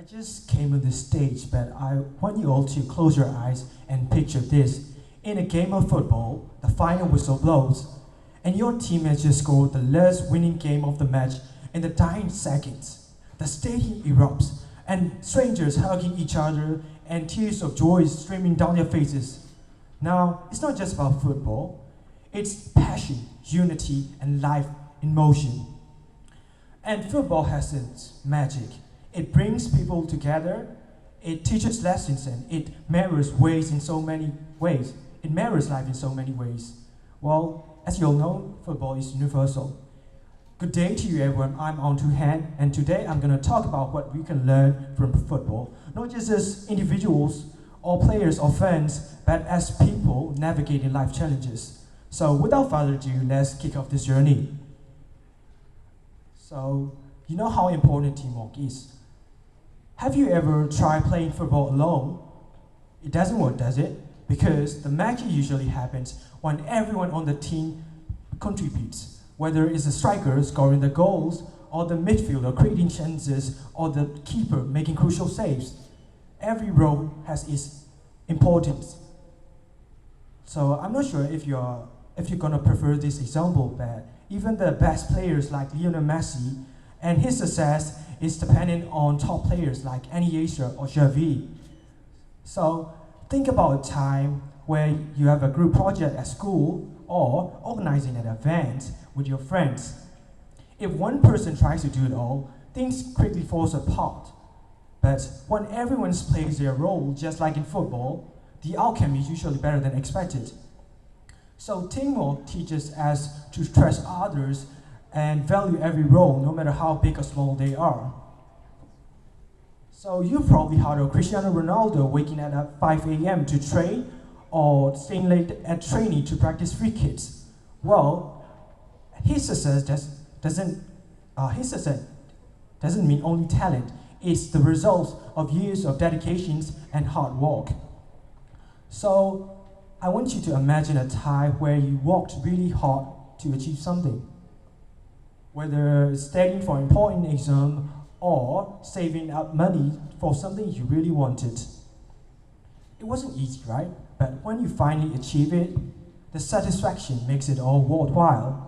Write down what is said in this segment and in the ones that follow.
I just came on the stage, but I want you all to close your eyes and picture this. In a game of football, the final whistle blows, and your team has just scored the last winning game of the match in the dying seconds. The stadium erupts, and strangers hugging each other, and tears of joy streaming down their faces. Now, it's not just about football, it's passion, unity, and life in motion. And football has its magic. It brings people together, it teaches lessons, and it mirrors ways in so many ways. It mirrors life in so many ways. Well, as you all know, football is universal. Good day to you everyone, I'm Aung Htoo Han, and today I'm going to talk about what we can learn from football, not just as individuals, or players or fans, but as people navigating life challenges. So without further ado, let's kick off this journey. So, you know how important teamwork is. Have you ever tried playing football alone? It doesn't work, does it? Because the magic usually happens when everyone on the team contributes, whether it's the striker scoring the goals, or the midfielder creating chances, or the keeper making crucial saves. Every role has its importance. So I'm not sure if you're gonna prefer this example, but even the best players like Lionel Messi, and his success is dependent on top players like Iniesta or Xavi. So think about a time where you have a group project at school or organizing an event with your friends. If one person tries to do it all, things quickly falls apart. But when everyone plays their role, just like in football, the outcome is usually better than expected. So teamwork teaches us to trust others and value every role, no matter how big or small they are. So you've probably heard of Cristiano Ronaldo waking up at 5 a.m. to train, or staying late at training to practice free kicks. Well, his success doesn't mean only talent. It's the result of years of dedications and hard work. So I want you to imagine a time where you worked really hard to achieve something. Whether studying for an important exam or saving up money for something you really wanted. It wasn't easy, right? But when you finally achieve it, the satisfaction makes it all worthwhile.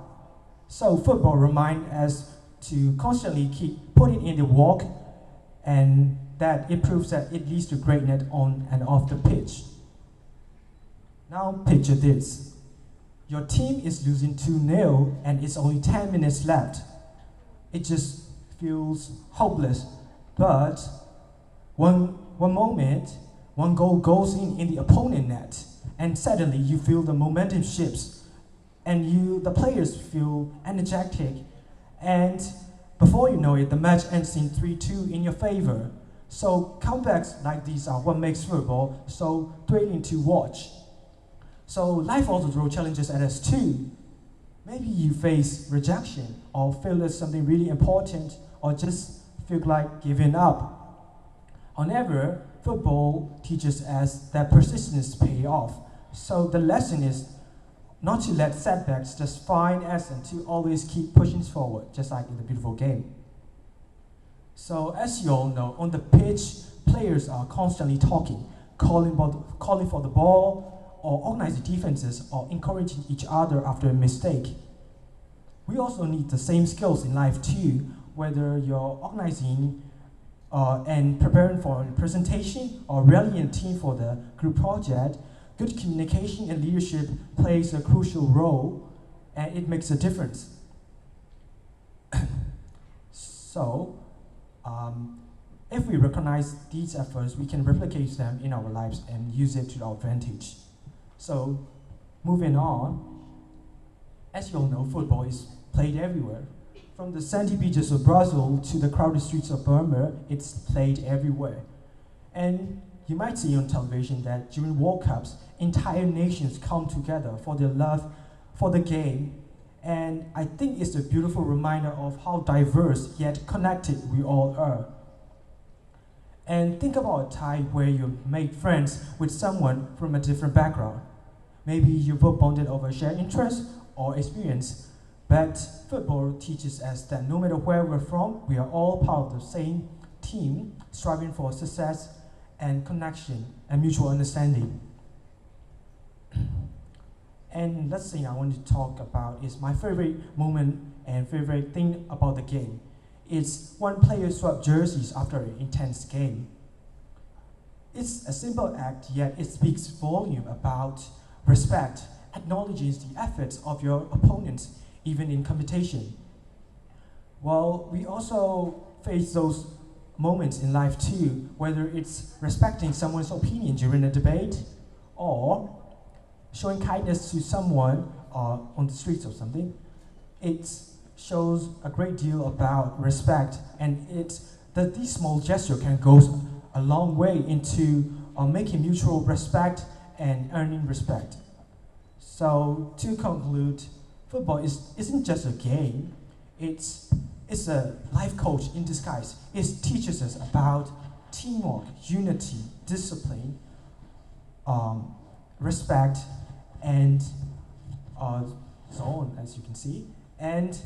So football reminds us to constantly keep putting in the work, and that it proves that it leads to greatness on and off the pitch. Now picture this. Your team is losing 2-0 and it's only 10 minutes left. It just feels hopeless. But one moment, one goal goes in the opponent net, and suddenly you feel the momentum shifts, and the players feel energetic, and before you know it, the match ends in 3-2 in your favor. So comebacks like these are what makes football so thrilling to watch. So life also throws challenges at us too. Maybe you face rejection, or feel there's something really important, or just feel like giving up. However, football teaches us that persistence pays off. So the lesson is not to let setbacks just find us, and to always keep pushing forward, just like in the beautiful game. So as you all know, on the pitch, players are constantly talking, calling for the ball, or organizing defenses, or encouraging each other after a mistake. We also need the same skills in life too, whether you're organizing and preparing for a presentation, or rallying a team for the group project. Good communication and leadership plays a crucial role, and it makes a difference. So, if we recognize these efforts, we can replicate them in our lives and use it to our advantage. So, moving on, as you all know, football is played everywhere. From the sandy beaches of Brazil to the crowded streets of Burma, it's played everywhere. And you might see on television that during World Cups, entire nations come together for their love for the game. And I think it's a beautiful reminder of how diverse yet connected we all are. And think about a time where you made friends with someone from a different background. Maybe you both bonded over shared interests or experience. But football teaches us that no matter where we're from, we are all part of the same team, striving for success and connection and mutual understanding. And last thing I want to talk about is my favorite moment and favorite thing about the game. It's when players swap jerseys after an intense game. It's a simple act, yet it speaks volume about respect, acknowledges the efforts of your opponents, even in competition. Well, we also face those moments in life too, whether it's respecting someone's opinion during a debate or showing kindness to someone on the streets or something. It shows a great deal about respect, and these small gestures can go a long way into making mutual respect and earning respect. So to conclude, football isn't just a game, it's a life coach in disguise. It teaches us about teamwork, unity, discipline, respect, and so on, as you can see. And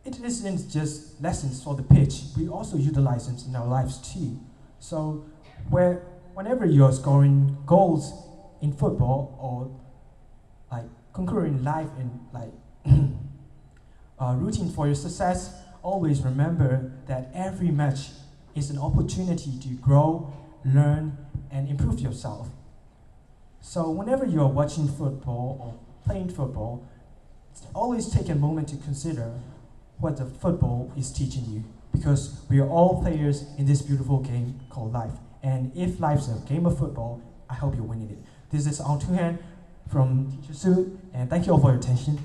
it isn't just lessons for the pitch, we also utilize them in our lives too. So whenever you're scoring goals in football or like conquering life and like rooting for your success, always remember that every match is an opportunity to grow, learn, and improve yourself. So whenever you're watching football or playing football, always take a moment to consider what the football is teaching you, because we are all players in this beautiful game called life. And if life's a game of football, I hope you're winning it. This is Aung Htoo Han from Teacher Sue, and thank you all for your attention.